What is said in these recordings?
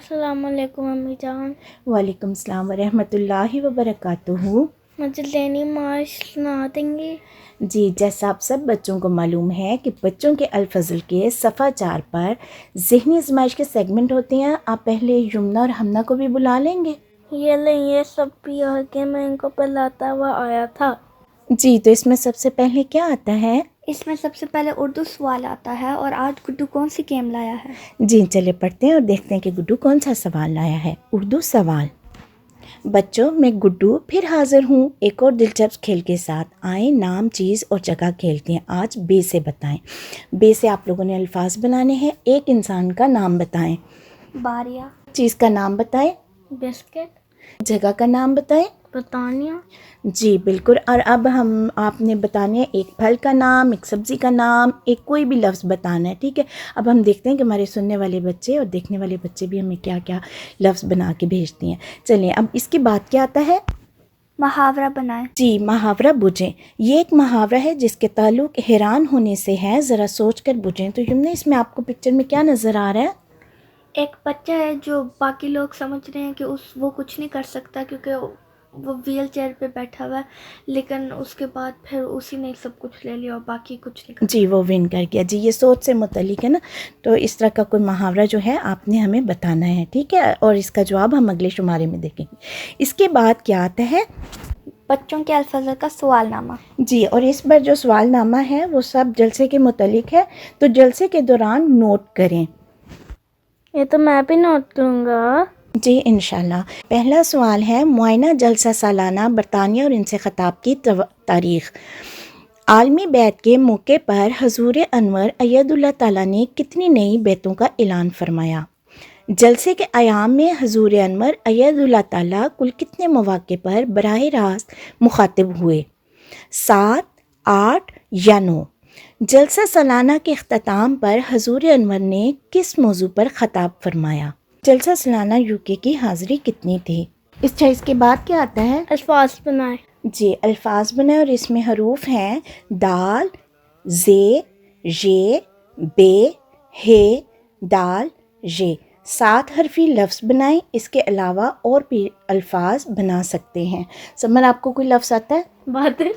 السلام علیکم امی جان۔ وعلیکم السلام ورحمۃ اللہ وبرکاتہ۔ مجھے ذہنی معاش سنا دیں گے؟ جی، جیسا آپ سب بچوں کو معلوم ہے کہ بچوں کے الفضل کے صفحہ 4 پر ذہنی آزمائش کے سیگمنٹ ہوتے ہیں۔ آپ پہلے یمنا اور حمنا کو بھی بلا لیں گے؟ یہ لیں، یہ سب بھی آ کے میں ان کو پلاتا ہوا آیا تھا۔ جی، تو اس میں سب سے پہلے کیا آتا ہے؟ اس میں سب سے پہلے اردو سوال آتا ہے، اور آج گڈو کون سی گیم لایا ہے؟ جی چلے پڑھتے ہیں اور دیکھتے ہیں کہ گڈو کون سا سوال لایا ہے۔ اردو سوال: بچوں، میں گڈو پھر حاضر ہوں ایک اور دلچسپ کھیل کے ساتھ۔ آئیں نام، چیز اور جگہ کھیلتے ہیں۔ آج بے سے بتائیں۔ بے سے آپ لوگوں نے الفاظ بنانے ہیں۔ ایک انسان کا نام بتائیں۔ باریا۔ چیز کا نام بتائیں۔ بسکٹ۔ جگہ کا نام بتائیں۔ برطانیہ۔ جی بالکل۔ اور اب آپ نے بتانے ہیں ایک پھل کا نام، ایک سبزی کا نام، ایک کوئی بھی لفظ بتانا ہے، ٹھیک ہے؟ اب ہم دیکھتے ہیں کہ ہمارے سننے والے بچے اور دیکھنے والے بچے بھی ہمیں کیا کیا لفظ بنا کے بھیجتے ہیں۔ چلیے اب اس کے بعد کیا آتا ہے؟ محاورہ بنائیں۔ جی، محاورہ بوجھیں۔ یہ ایک محاورہ ہے جس کے تعلق حیران ہونے سے ہے، ذرا سوچ کر بوجھیں۔ تو یمنا، اس میں آپ کو پکچر میں کیا نظر آ رہا ہے؟ ایک بچہ ہے جو باقی لوگ سمجھ رہے ہیں کہ وہ کچھ نہیں کر سکتا کیونکہ وہ ویل چیئر پہ بیٹھا ہوا ہے، لیکن اس کے بعد پھر اسی نے سب کچھ لے لیا اور باقی کچھ نہیں کر جی، وہ ون کر گیا۔ جی، یہ سوچ سے متعلق ہے نا، تو اس طرح کا کوئی محاورہ جو ہے آپ نے ہمیں بتانا ہے، ٹھیک ہے؟ اور اس کا جواب ہم اگلے شمارے میں دیکھیں گے۔ اس کے بعد کیا آتا ہے؟ بچوں کے الفاظ کا سوال نامہ۔ جی، اور اس پر جو سوال نامہ ہے وہ سب جلسے کے متعلق ہے، تو جلسے کے دوران نوٹ کریں۔ یہ تو میں بھی نوٹ کروں گا۔ جی انشاءاللہ۔ پہلا سوال ہے: معائنہ جلسہ سالانہ برطانیہ اور ان سے خطاب کی تاریخ۔ عالمی بیعت کے موقع پر حضور انور اید اللہ تعالیٰ نے کتنی نئی بیعتوں کا اعلان فرمایا؟ جلسے کے ایام میں حضور انور اید اللہ تعالیٰ کل کتنے مواقع پر براہ راست مخاطب ہوئے؟ 7، 8 یا 9؟ جلسہ سالانہ کے اختتام پر حضور انور نے کس موضوع پر خطاب فرمایا؟ جلسہ سالانہ UK کی حاضری کتنی تھی؟ اس کے بعد کیا آتا ہے؟ الفاظ بنائیں۔ جی، الفاظ بنائیں، اور اس میں حروف ہیں دال، زے، ژے، بے، ہے، دال، ژے۔ 7 حرفی لفظ بنائیں۔ اس کے علاوہ اور بھی الفاظ بنا سکتے ہیں۔ سمر، آپ کو کوئی لفظ آتا ہے؟ بادل۔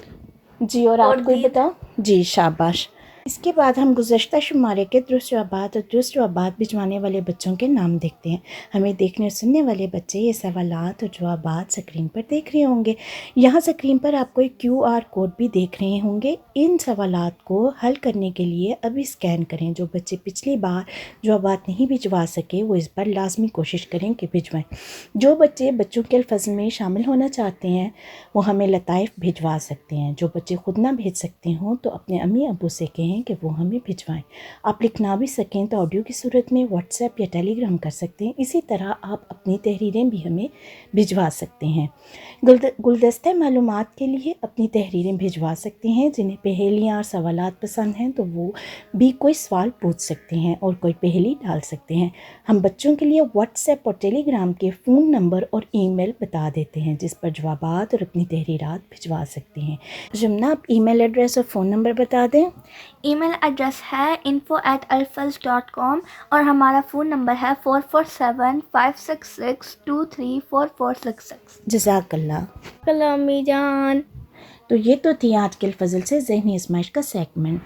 جی، اور آپ کوئی بتاؤ؟ جی شاباش۔ اس کے بعد ہم گزشتہ شمارے کے درست جوابات اور درست جوابات بھجوانے والے بچوں کے نام دیکھتے ہیں۔ ہمیں دیکھنے اور سننے والے بچے یہ سوالات اور جوابات سکرین پر دیکھ رہے ہوں گے۔ یہاں سکرین پر آپ کو ایک QR کوڈ بھی دیکھ رہے ہوں گے۔ ان سوالات کو حل کرنے کے لیے ابھی اسکین کریں۔ جو بچے پچھلی بار جوابات نہیں بھجوا سکے وہ اس پر لازمی کوشش کریں کہ بھجوائیں۔ جو بچے بچوں کے الفاظ میں شامل ہونا چاہتے ہیں وہ ہمیں لطائف بھجوا سکتے ہیں۔ جو بچے خود نہ بھیج سکتے ہوں تو اپنے امی ابو سے کہیں کہ وہ ہمیں بھجوائیں۔ آپ لکھ نہ بھی سکیں تو آڈیو کی صورت میں واٹس ایپ یا ٹیلی گرام کر سکتے ہیں۔ اسی طرح آپ اپنی تحریریں بھی ہمیں بھجوا سکتے ہیں۔ گلدستہ معلومات کے لیے اپنی تحریریں بھجوا سکتے ہیں۔ جنہیں پہیلیاں اور سوالات پسند ہیں تو وہ بھی کوئی سوال پوچھ سکتے ہیں اور کوئی پہیلی ڈال سکتے ہیں۔ ہم بچوں کے لیے واٹس ایپ اور ٹیلی گرام کے فون نمبر اور ای میل بتا دیتے ہیں جس پر جوابات اور اپنی تحریرات بھجوا سکتے ہیں۔ جمنا، آپ ای میل ایڈریس اور فون نمبر بتا دیں۔ ای میل ایڈریس ہے info@alfaz.com اور ہمارا فون نمبر ہے 447-566-234466۔ جزاک اللہ۔ کل امی جان۔ تو یہ تو تھی آج کے الفضل سے ذہنی آزمائش کا سیگمنٹ۔